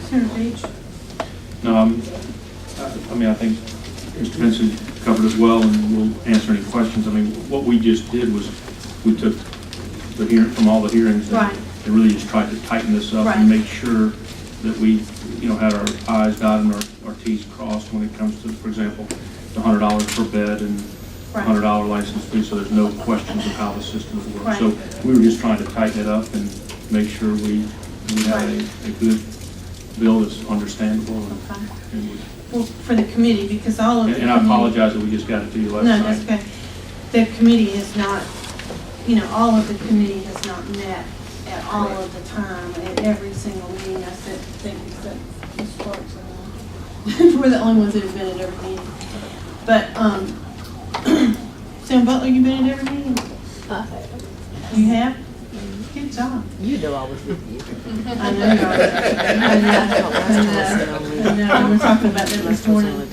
Senator Page? No, I mean, I think Mr. Vinson covered it well, and we'll answer any questions. I mean, what we just did was we took the hearing from all the hearings Right. and really just tried to tighten this up Right. and make sure that we, had our I's dotted and our T's crossed when it comes to, for example, the $100 per bed and Right. $100 license fee, so there's no questions of how the system works. Right. So we were just trying to tighten it up and make sure we had Right. a good bill that's understandable Okay. and would. Well, for the committee, because all of the And I apologize that we just got it to you last No, night. that's okay. The committee has not, all of the committee has not met at all of the time, at every single meeting. I said, thank you, except Ms. Sparks. We're the only ones that have been at every meeting. But, Sam Butler, you been at every meeting? You have? Good job. You know I was with you. I know you are. I know. We were talking about that this morning.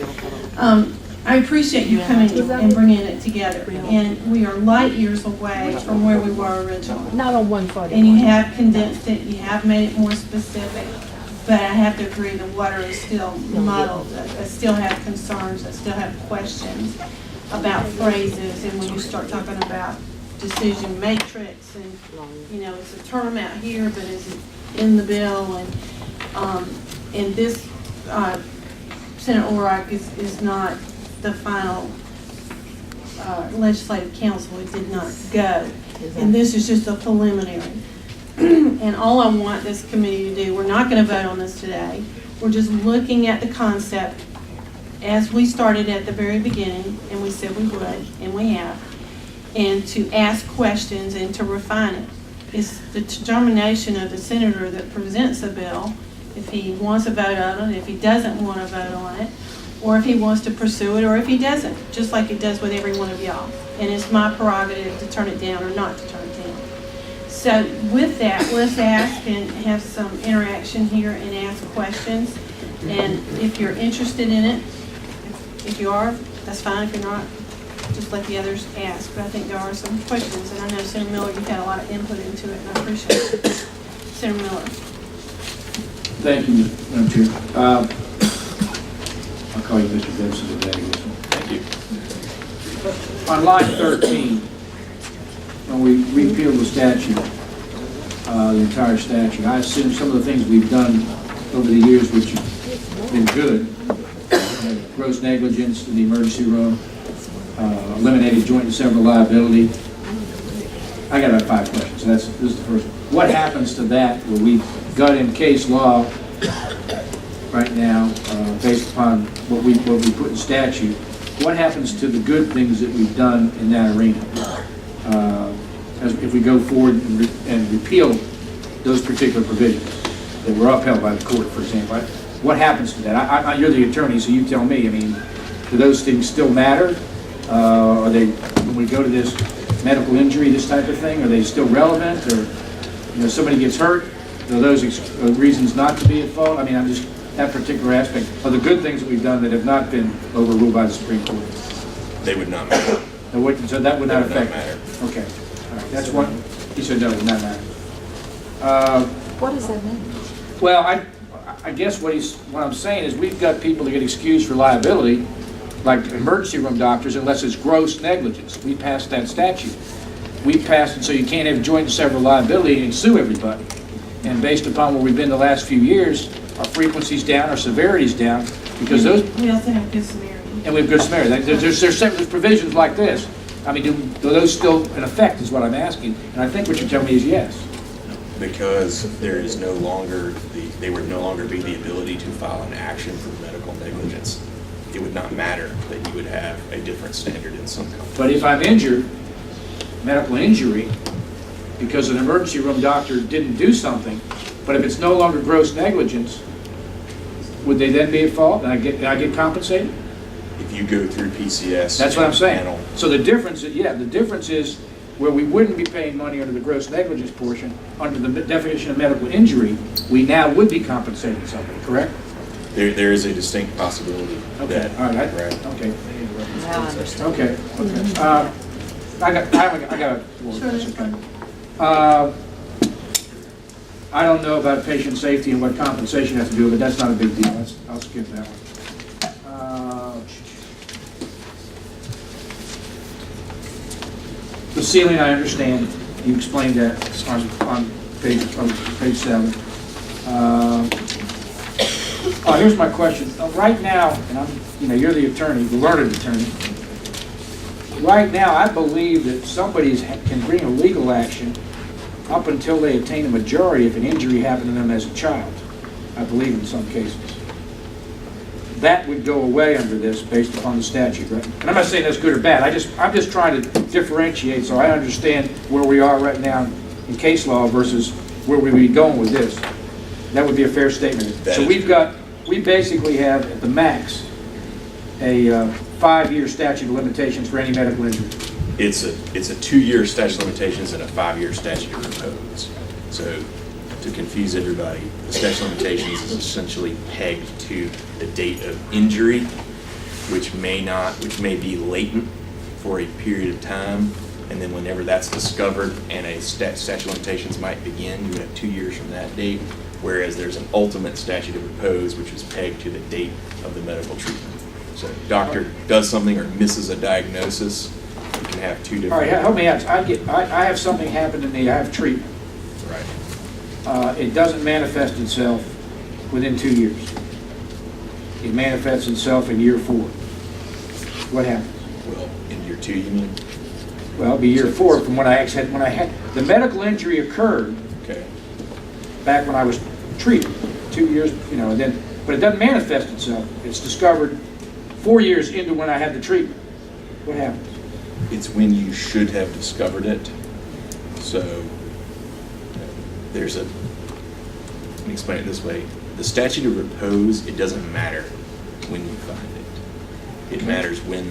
I appreciate you coming and bringing it together. And we are light years away from where we were originally. Not on 140. And you have condensed it, you have made it more specific. But I have to agree, the water is still muddled. I still have concerns, I still have questions about phrases. And when you start talking about decision matrix and, it's a term out here, but is it in the bill? And this, Senator Orrock is not the final legislative council. It did not go. And this is just a preliminary. And all I want this committee to do, we're not going to vote on this today. We're just looking at the concept as we started at the very beginning, and we said we would, and we have, and to ask questions and to refine it. It's the determination of the senator that presents a bill, if he wants to vote on it, if he doesn't want to vote on it, or if he wants to pursue it, or if he doesn't, just like it does with every one of y'all. And it's my prerogative to turn it down or not to turn it down. So with that, let's ask and have some interaction here and ask questions. And if you're interested in it, if you are, that's fine. If you're not, just let the others ask. But I think there are some questions, and I know Senator Miller, you've had a lot of input into it, and I appreciate it. Senator Miller. Thank you, Madam Chair. I'll call you Mr. Benson today. Thank you. On line 13, when we repealed the statute, the entire statute, I assume some of the things we've done over the years, which have been good, gross negligence in the emergency room, eliminated joint and several liability. I got about 5 questions. So this is the first one. What happens to that where we've got in case law right now, based upon what we put in statute? What happens to the good things that we've done in that arena? As if we go forward and repeal those particular provisions that were upheld by the court, for example, what happens to that? You're the attorney, so you tell me. I mean, do those things still matter? Are they, when we go to this medical injury, this type of thing, are they still relevant? Or, somebody gets hurt, are those reasons not to be at fault? I mean, I'm just, that particular aspect of the good things that we've done that have not been overruled by the Supreme Court. They would not matter. So that would not affect. Matter. Okay, all right. That's one. He said no, it would not matter. What does that mean? Well, I guess what I'm saying is we've got people that get excused for liability, like emergency room doctors, unless it's gross negligence. We passed that statute. We passed it so you can't have joint and several liability and sue everybody. And based upon where we've been the last few years, our frequency's down, our severity's down, because those. We also have Good Samaritan. And we have Good Samaritan. There's provisions like this. I mean, do those still in effect is what I'm asking. And I think what you're telling me is yes. Because there is no longer, they would no longer be the ability to file an action for medical negligence. It would not matter that you would have a different standard in some companies. But if I'm injured, medical injury, because an emergency room doctor didn't do something, but if it's no longer gross negligence, would they then be at fault? And I get compensated? If you go through PCS. That's what I'm saying. Panel, So the difference is where we wouldn't be paying money under the gross negligence portion, under the definition of medical injury, we now would be compensating somebody, correct? there is a distinct possibility Okay, that. all right, Right. okay. Now I understand. Okay, okay. I got a Sure, that's fine. I don't know about patient safety and what compensation has to do with it. That's not a big deal. I'll skip that one. The ceiling, I understand. You explained that on page 7. Here's my question. Right now, and you're the attorney, the learned attorney. Right now, I believe that somebody can bring a legal action up until they attain a majority if an injury happened to them as a child. I believe in some cases. That would go away under this based upon the statute, right? And I'm not saying that's good or bad. I'm just trying to differentiate so I understand where we are right now in case law versus where we would be going with this. That would be a fair statement. So we basically have at the max a 5-year statute of limitations for any medical injury. It's a 2-year statute of limitations and a 5-year statute of repose. So to confuse everybody, the statute of limitations is essentially pegged to the date of injury, which may be latent for a period of time, and then whenever that's discovered and a statute of limitations might begin, you have 2 years from that date, whereas there's an ultimate statute of repose, which is pegged to the date of the medical treatment. So if a doctor does something or misses a diagnosis, you can have 2 different... All right, help me out. I have something happen to me. I have treatment. Right. It doesn't manifest itself within 2 years. It manifests itself in year 4. What happens? Well, in year 2, you mean? Well, it'll be year 4 from when I had the medical injury occurred. Okay. Back when I was treated, 2 years, and then, but it doesn't manifest itself. It's discovered 4 years into when I had the treatment. What happens? It's when you should have discovered it. So let me explain it this way. The statute of repose, it doesn't matter when you find it. It matters when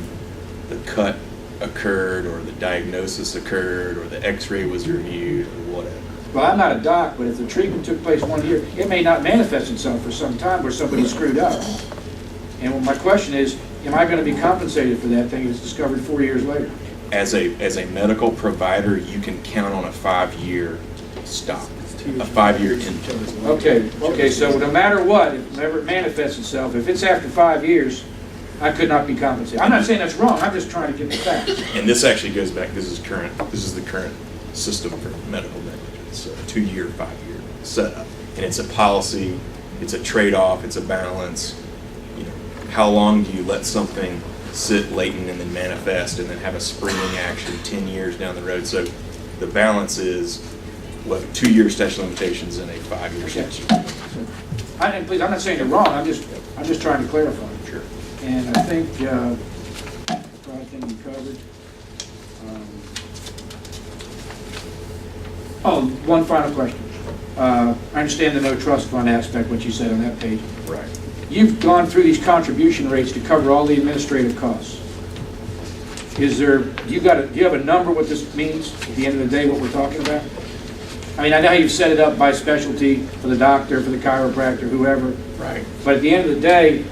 the cut occurred or the diagnosis occurred or the x-ray was reviewed or whatever. Well, I'm not a doc, but if the treatment took place 1 year, it may not manifest itself for some time where somebody screwed up. And my question is, am I going to be compensated for that thing that's discovered 4 years later? As a medical provider, you can count on a 5-year stop, a 5-year intake. Okay, so no matter what, whenever it manifests itself, if it's after 5 years, I could not be compensated. I'm not saying that's wrong, I'm just trying to get the facts. And this actually goes back, this is the current system for medical negligence, so a 2-year, 5-year setup. And it's a policy, it's a trade-off, it's a balance. How long do you let something sit latent and then manifest and then have a springing action 10 years down the road? So the balance is 2-year statute of limitations and a 5-year statute. Please, I'm not saying you're wrong, I'm just trying to clarify. Sure. And I think we covered. One final question. I understand the no trust fund aspect, what you said on that page. Right. You've gone through these contribution rates to cover all the administrative costs. Do you have a number what this means at the end of the day, what we're talking about? I mean, I know you've set it up by specialty for the doctor, for the chiropractor, whoever. Right. But at the end of the day,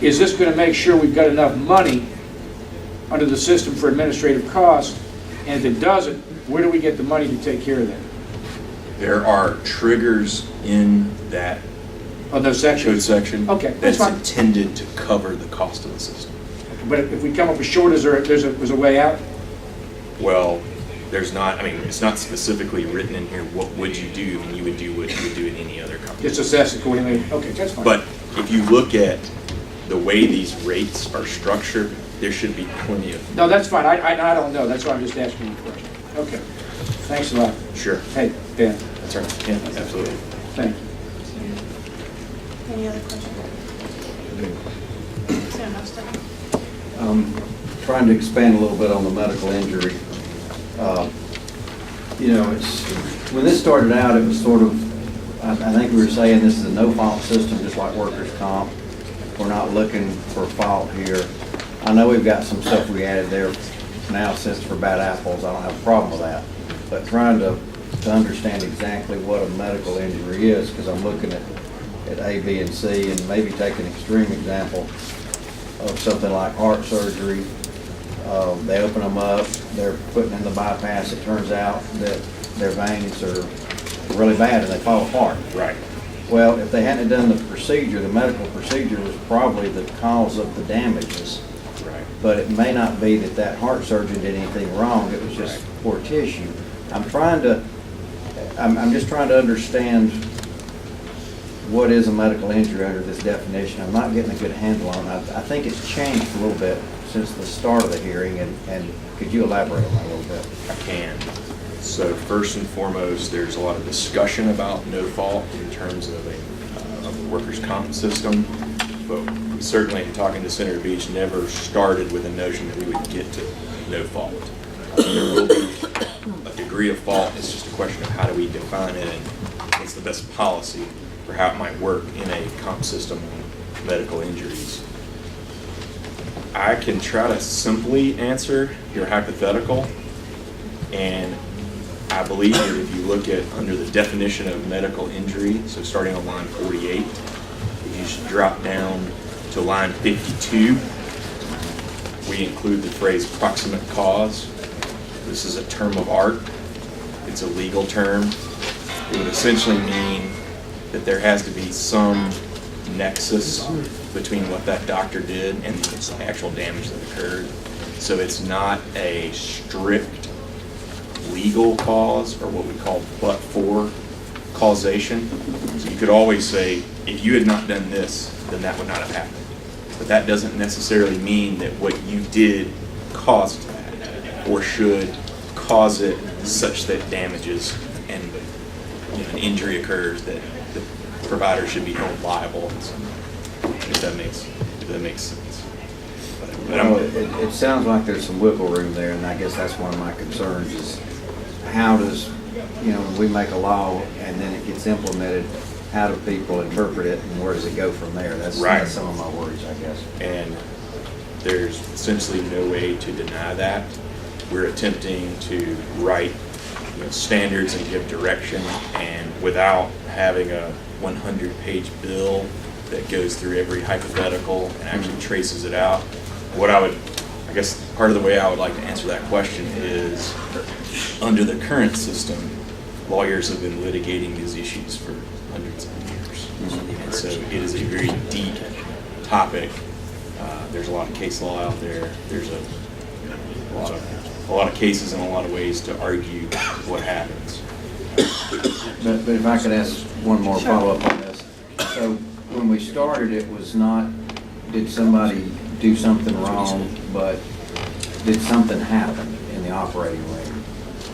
is this going to make sure we've got enough money under the system for administrative costs? And if it doesn't, where do we get the money to take care of that? There are triggers in that Oh, no section? code section Okay, that's that's fine. intended to cover the cost of the system. But if we come up with short, there's a way out? Well, it's not specifically written in here, what would you do? I mean, you would do what you would do in any other company. Just assess accordingly? Okay, that's fine. But if you look at the way these rates are structured, there should be plenty of... No, that's fine. I don't know. That's why I'm just asking you a question. Okay. Thanks a lot. Sure. Hey, Ben. That's right. Yeah, absolutely. Thank you. Any other questions? Sam, no stuff. Trying to expand a little bit on the medical injury. When this started out, it was sort of, I think we were saying this is a no-fault system, just like workers' comp. We're not looking for fault here. I know we've got some stuff we added there now since for bad apples. I don't have a problem with that. But trying to understand exactly what a medical injury is, because I'm looking at A, B, and C, and maybe take an extreme example of something like heart surgery. They open them up, they're putting in the bypass. It turns out that their veins are really bad and they fall apart. Right. Well, if they hadn't done the procedure, the medical procedure was probably the cause of the damages. Right. But it may not be that that heart surgeon did anything wrong, it was just poor tissue. I'm just trying to understand what is a medical injury under this definition. I'm not getting a good handle on it. I think it's changed a little bit since the start of the hearing, and could you elaborate on that a little bit? I can. So first and foremost, there's a lot of discussion about no fault in terms of a workers' comp system, but we certainly, in talking to Senator Beach, never started with a notion that we would get to no fault. There will be a degree of fault. It's just a question of how do we define it and what's the best policy for how it might work in a comp system on medical injuries. I can try to simply answer your hypothetical, and I believe that if you look at under the definition of medical injury, so starting on line 48, if you just drop down to line 52, we include the phrase proximate cause. This is a term of art. It's a legal term. It would essentially mean that there has to be some nexus between what that doctor did and the actual damage that occurred. So it's not a strict legal cause or what we call but-for causation. So you could always say, if you had not done this, then that would not have happened. But that doesn't necessarily mean that what you did caused that or should cause it such that damages and an injury occurs that the provider should be held liable. If that makes sense. But It sounds like there's some wiggle room there, and I guess that's one of my concerns is how does, when we make a law and then it gets implemented, how do people interpret it and where does it go from there? That's some of my worries, I guess. And there's essentially no way to deny that. We're attempting to write standards and give direction, and without having a 100-page bill that goes through every hypothetical and actually traces it out. I guess part of the way I would like to answer that question is, under the current system, lawyers have been litigating these issues for hundreds of years. And so it is a very deep topic. There's a lot of case law out there. There's a lot of cases and a lot of ways to argue what happens. But if I could ask one more follow-up on this. So when we started, it was not, did somebody do something wrong, but did something happen in the operating room?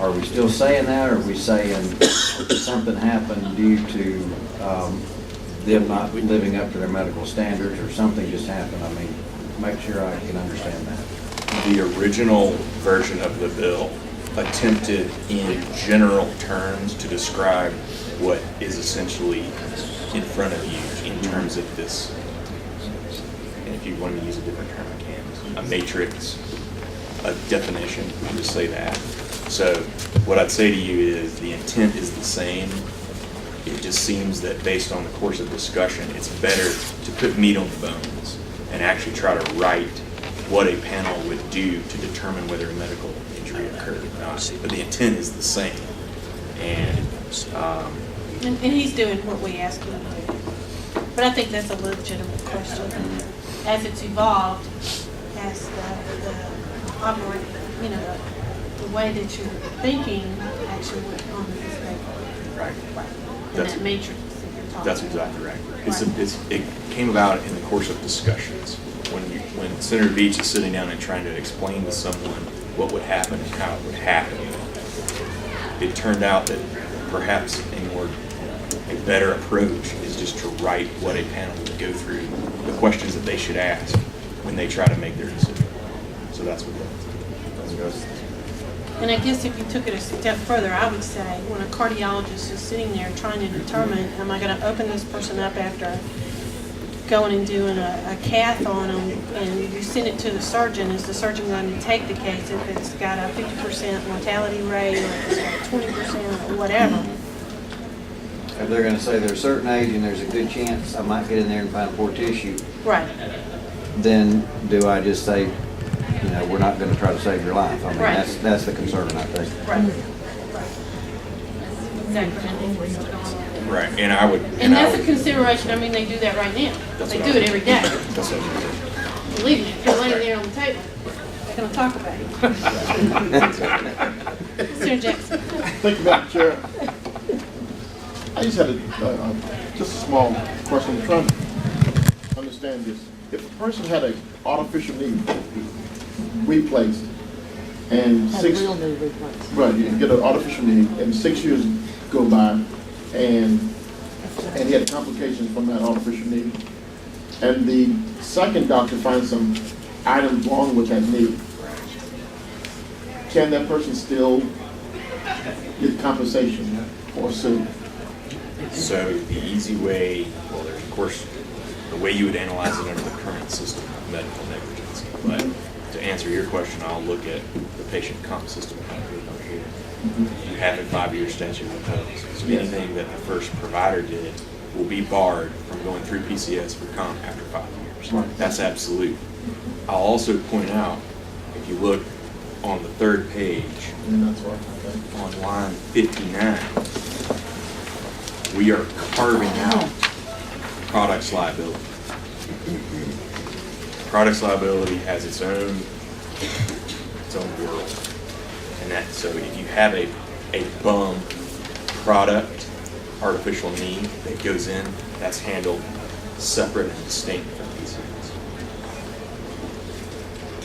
Are we still saying that, or are we saying something happened due to them not living up to their medical standards, or something just happened? I mean, make sure I can understand that. The original version of the bill attempted in general terms to describe what is essentially in front of you in terms of this, and if you want me to use a different term, I can, a matrix, a definition, I'll just say that. So what I'd say to you is the intent is the same. It just seems that based on the course of discussion, it's better to put meat on the bones and actually try to write what a panel would do to determine whether a medical injury occurred or not. But the intent is the same. And he's doing what we asked him to do. But I think that's a legitimate question. As it's evolved, as the operate, the way that you're thinking actually went on this paper. right. And that matrix that you're talking That's about. exactly right. It came about in the course of discussions. When Senator Beach is sitting down and trying to explain to someone what would happen and how it would happen, it turned out that perhaps a better approach is just to write what a panel would go through, the questions that they should ask when they try to make their decision. So that's what that is. And I guess if you took it a step further, I would say when a cardiologist is sitting there trying to determine, am I going to open this person up after going and doing a cath on them, and you send it to the surgeon, is the surgeon going to take the case if it's got a 50% mortality rate or if it's got 20% or whatever? If they're gonna say they're a certain age and there's a good chance I might get in there and find poor tissue, Right. then do I just say, we're not gonna try to save your life? I mean, Right. that's the concern, I think. Right. decrementing. Right, and I would. And I that's a would- consideration, I mean, they do that right now. That's They what do I it would- every day. That's what I would do. Believe me, if you're laying there on the table, they're gonna talk about it. Senator Jackson. Thank you, Madam Chair. I just had just a small question. I'm trying to understand this. If a person had an artificial knee replaced and Have six, real knee replaced. right, you get an artificial knee and 6 years go by and he had complications from that artificial knee, and the second doctor finds some items wrong with that knee, can that person still get compensation or sue? So the easy way, well, there's of course, the way you would analyze it under the current system of medical negligence. But to answer your question, I'll look at the patient comp system over here. You have a 5-year statute of repose. So anything that the first provider did will be barred from going through PCS for comp after 5 years. Right. That's absolute. I'll also point out, if you look on the third page, And that's what I think. on line 59, we are carving out products liability. Products liability has its own world. And that, so if you have a bum product, artificial knee that goes in, that's handled separate and distinct from PCS.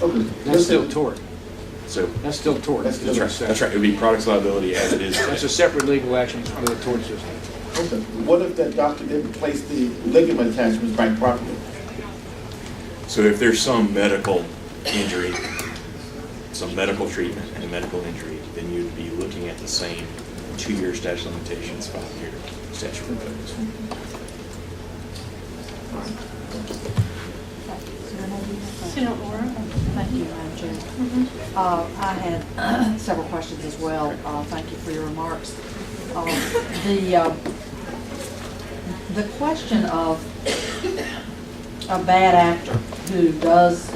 Okay. That's still tort. So That's still tort. That's still- that's right, it would be products liability as it is That's today. a separate legal action under the tort system. Okay. What if that doctor didn't place the ligament attachments back properly? So if there's some medical injury, some medical treatment and a medical injury, then you'd be looking at the same 2-year statute of limitations, 5-year statute of repose. Senator Laura. Thank you, Madam Chair. I had several questions as well. Thank you for your remarks. The question of a bad actor who does,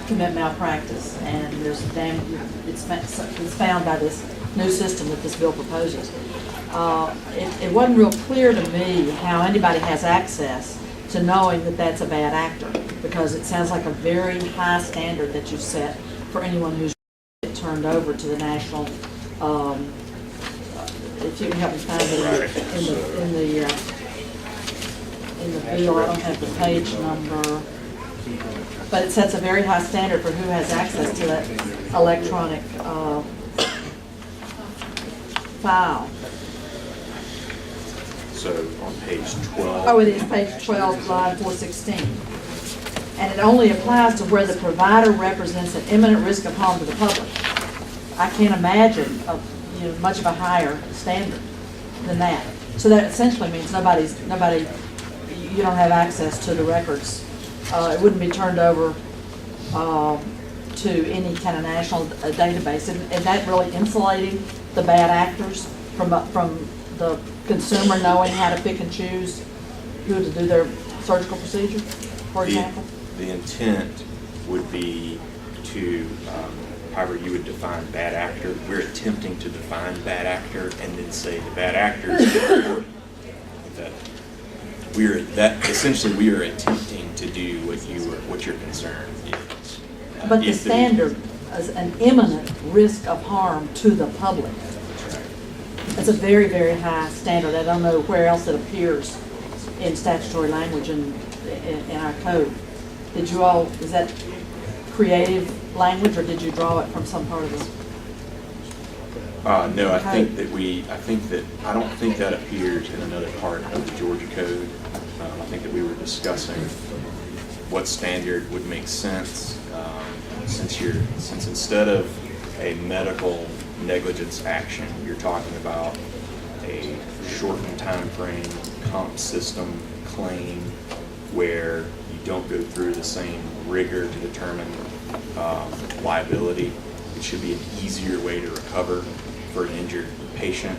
commit malpractice, and there's it's found by this new system that this bill proposes. It wasn't real clear to me how anybody has access to knowing that that's a bad actor, because it sounds like a very high standard that you set for anyone who's turned over to the national, if you can help me find it in the bill, I don't have the page number, but it sets a very high standard for who has access to that electronic file. So on page 12. Oh, it is page 12, line 416. And it only applies to where the provider represents an imminent risk of harm to the public. I can't imagine much of a higher standard than that. So that essentially means you don't have access to the records. It wouldn't be turned over to any kind of national database. Is that really insulating the bad actors from the consumer knowing how to pick and choose who to do their surgical procedure, for example? The intent would be to, however you would define bad actor, we're attempting to define bad actor and then say the bad actor is important. Essentially we are attempting to do what your concern is. But the standard is an imminent risk of harm to the public. It's a very, very high standard. I don't know where else it appears in statutory language in our code. Is that creative language, or did you draw it from some part of the? No, I don't think that appears in another part of the Georgia code. I think that we were discussing what standard would make sense, since instead of a medical negligence action, you're talking about a shortened time frame comp system claim where you don't go through the same rigor to determine liability. It should be an easier way to recover for an injured patient.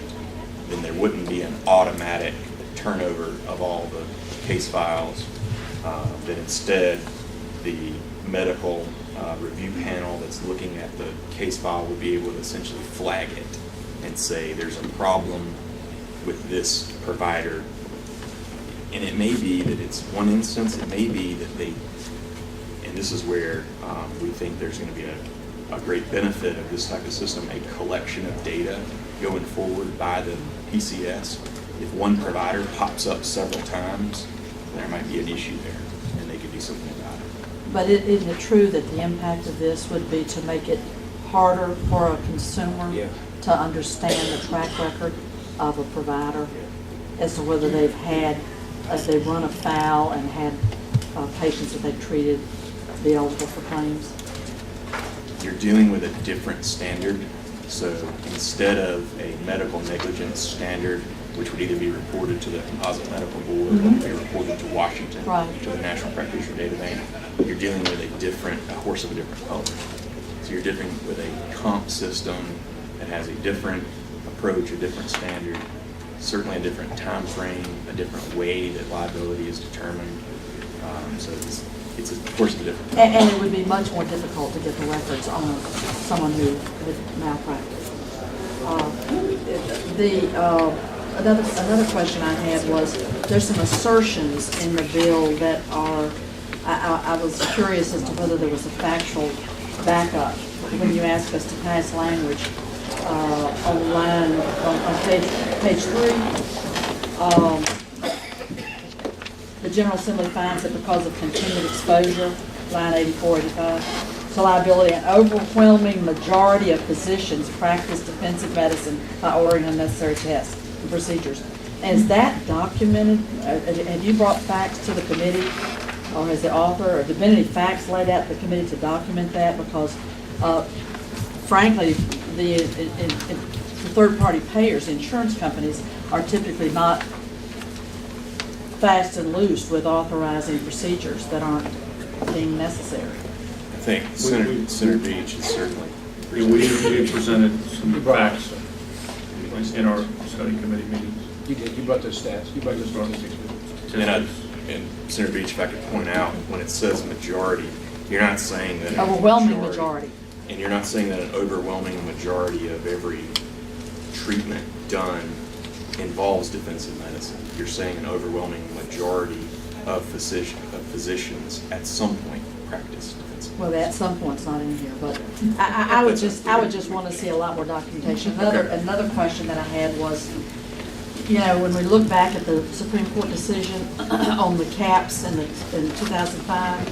Then there wouldn't be an automatic turnover of all the case files. That instead the medical review panel that's looking at the case file would be able to essentially flag it and say there's a problem with this provider. And it may be that it's one instance, it may be that they, and this is where we think there's going to be a great benefit of this type of system, a collection of data going forward by the PCS. If one provider pops up several times, there might be an issue there, and they could do something about it. But isn't it true that the impact of this would be to make it harder for a consumer Yeah. to understand the track record of a provider as to whether they've had, as they run afoul and had patients that they've treated be eligible for claims? You're dealing with a different standard. So instead of a medical negligence standard, which would either be reported to the Composite Medical Board or be reported to Washington, Right. to the National Practitioner Data Bank, you're dealing with a horse of a different color. So you're dealing with a comp system that has a different approach, a different standard, certainly a different time frame, a different way that liability is determined. So it's a horse of a different color. And it would be much more difficult to get the records on someone who had malpractice. Another question I had was, there's some assertions in the bill that are, I was curious as to whether there was a factual backup. When you asked us to pass language on the line, on page 3, the General Assembly finds that because of continued exposure, line 84, 85, to liability, an overwhelming majority of physicians practice defensive medicine by ordering unnecessary tests and procedures. And is that documented? Have you brought facts to the committee, or has the author, or have there been any facts laid out to the committee to document that? Because frankly, the third-party payers, insurance companies, are typically not fast and loose with authorizing procedures that aren't deemed necessary. I think Senator Beach is certainly. We presented some facts in our study committee meetings. You did, you brought those stats, you brought those statistics with you. And Senator Beach, if I could point out, when it says majority, you're not saying that. Overwhelming majority. And you're not saying that an overwhelming majority of every treatment done involves defensive medicine. You're saying an overwhelming majority of physicians at some point practice defensive medicine. Well, at some point, it's not in here, but I would just want to see a lot more documentation. Another question that I had was, you know, when we look back at the Supreme Court decision on the caps in 2005,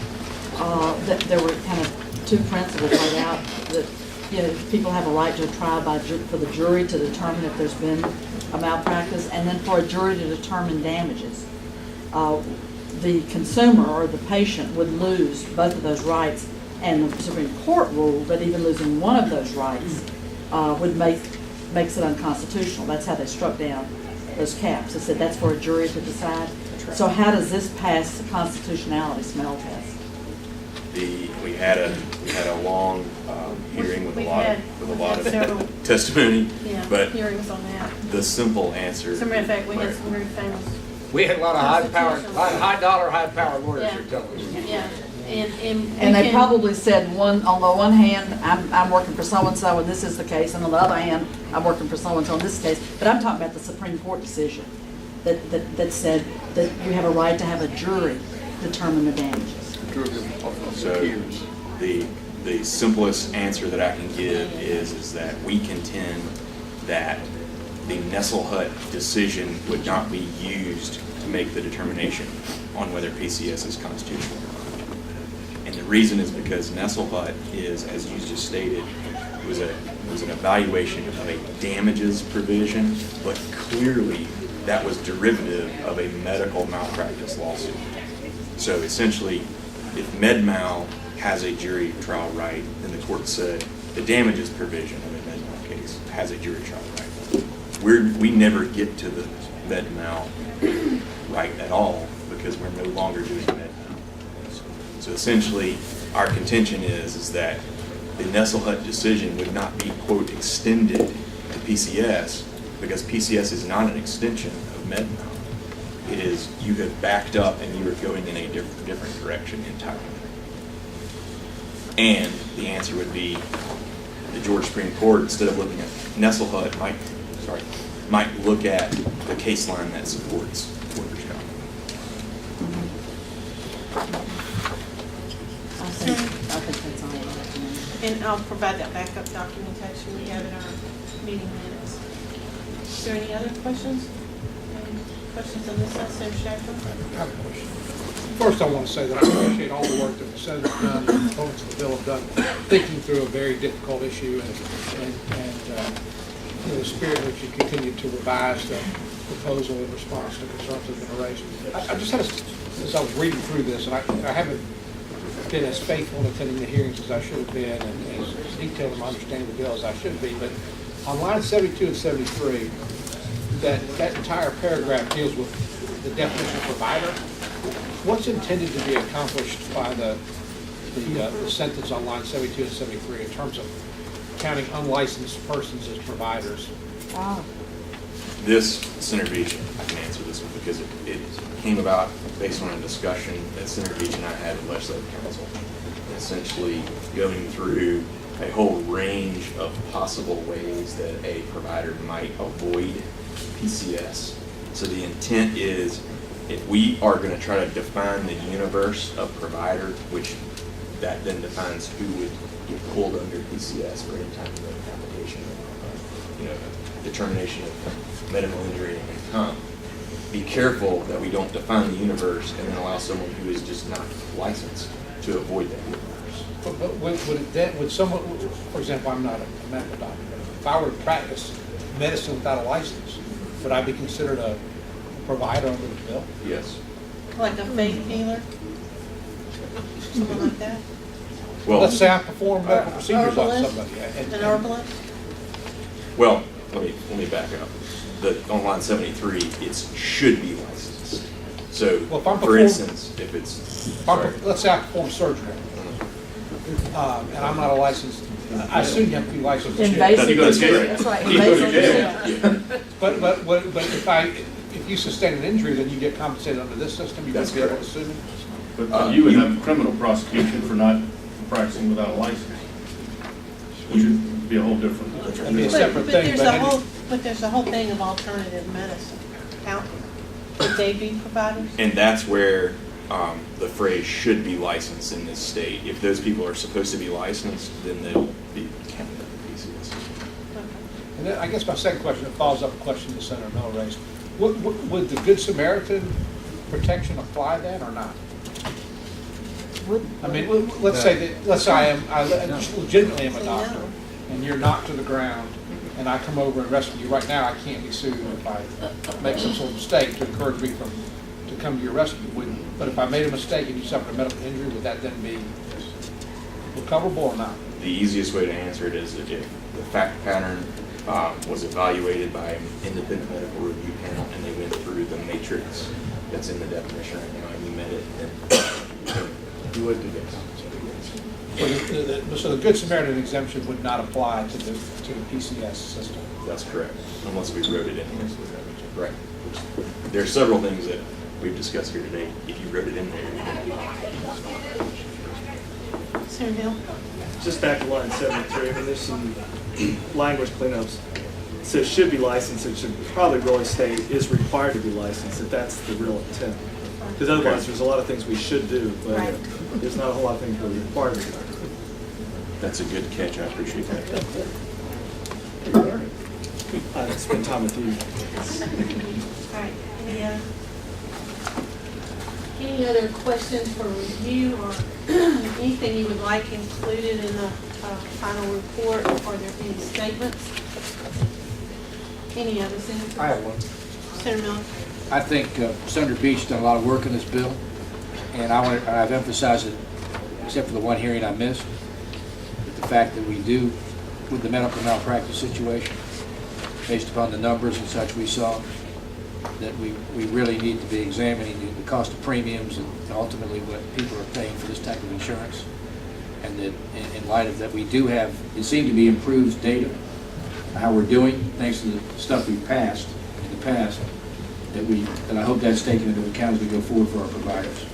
that there were kind of two principles laid out, that, you know, people have a right to a trial for the jury to determine if there's been a malpractice, and then for a jury to determine damages. The consumer or the patient would lose both of those rights, and the Supreme Court ruled that even losing one of those rights makes it unconstitutional. That's how they struck down those caps. They said that's for a jury to decide. Right. So how does this pass the constitutionality smell test? We had a long hearing with a lot of several testimony, but hearings on that. the simple answer. As a matter of fact, we had some very famous. We had a lot of high-dollar, high-powered lawyers here telling us. Yeah, And they probably said, on the one hand, I'm working for so-and-so and this is the case, and on the other hand, I'm working for so-and-so in this case. But I'm talking about the Supreme Court decision that said that you have a right to have a jury determine the damages. So the simplest answer that I can give is that we contend that the Nesselhut decision would not be used to make the determination on whether PCS is constitutional or not. And the reason is because Nesselhut is, as you just stated, was an evaluation of a damages provision, but clearly that was derivative of a medical malpractice lawsuit. So essentially, if MedMal has a jury trial right, then the court said the damages provision of a MedMal case has a jury trial right. We never get to the MedMal right at all because we're no longer doing MedMal. So essentially, our contention is that the Nesselhut decision would not be, quote, extended to PCS because PCS is not an extension of MedMal. It is, you have backed up and you are going in a different direction entirely. And the answer would be, the Georgia Supreme Court, instead of looking at Nestle-Hut, might look at the case line that supports workers' comp. I think that's all I recommend. And I'll provide that backup documentation we have in our meeting minutes. Is there any other questions? Any questions on this side, Senator Shackman? I have a question. First, I want to say that I appreciate all the work that the Senator's done, and the opponents of the bill have done, thinking through a very difficult issue and the spirit in which you continue to revise the proposal in response to concerns that have been raised. I just had, as I was reading through this, and I haven't been as faithful in attending the hearings as I should have been, and as detailed in my understanding of the bill as I should be, but on line 72 and 73, that entire paragraph deals with the definition of provider. What's intended to be accomplished by the sentence on line 72 and 73 in terms of counting unlicensed persons as providers? Ah, This, Senator Beach, I can answer this one because it came about based on a discussion that Senator Beach and I had with legislative counsel, essentially going through a whole range of possible ways that a provider might avoid PCS. So the intent is, if we are going to try to define the universe of provider, which that then defines who would get pulled under PCS for any type of application, determination of medical injury and comp. Be careful that we don't define the universe and then allow someone who is just not licensed to avoid that universe. But would someone, for example, I'm not a medical doctor, but if I were to practice medicine without a license, would I be considered a provider under the bill? Yes. Like a faith healer? Something like that? Well, Let's say I perform medical procedures on Herbalist? somebody. An herbalist? well, let me back up. On line 73, it should be licensed. So, Well, if I'm for perform- instance, if it's, sorry. Let's say I perform surgery, and I'm not a licensed, I assume you have to be licensed. invasive You go to jail. procedure, that's right, You go to invasive jail. procedure. But if you sustain an injury, then you get compensated under this system, you That's wouldn't be able to correct. sue me? But you would have criminal prosecution for not practicing without a license, which would be a whole different. That'd be a separate thing, But there's a whole thing of alternative medicine. Would they be providers? And that's where the phrase "should be licensed" in this state. If those people are supposed to be licensed, then they'll be counted under PCS. And then I guess my second question, it follows up a question that Senator Miller raised. Would the Good Samaritan protection apply then or not? I mean, let's say I legitimately am a doctor, and you're knocked to the ground, and I come over and rescue you. Right now, I can't be sued if I make some sort of mistake to encourage me to come to your rescue. But if I made a mistake and you suffered a medical injury, would that then be recoverable or not? The easiest way to answer it is if the fact pattern was evaluated by an independent medical review panel and they went through the matrix that's in the definition right now and you met it, then you would get compensated. So the Good Samaritan exemption would not apply to the PCS system? That's correct, unless we wrote it in here. Right. There are several things that we've discussed here today. If you wrote it in there, Senator Bill? Just back to line 73, I mean, there's some language cleanups. It says should be licensed, it should probably really state is required to be licensed, if that's the real intent. Because otherwise, there's a lot of things we should do, but Right. there's not a whole lot of things we're required to do. that's a good catch. I appreciate that. I spend time with you. All right, any other questions for review or anything you would like included in the final report? Are there any statements? Any other, Senator? I have one. Senator Miller? I think Senator Beach done a lot of work on this bill, and I've emphasized it, except for the one hearing I missed, that the fact that we do, with the medical malpractice situation, based upon the numbers and such we saw, that we really need to be examining the cost of premiums and ultimately what people are paying for this type of insurance. And that in light of that, we do have, it seemed to be improved data, how we're doing, thanks to the stuff we've passed in the past, that I hope that's taken into account as we go forward for our providers.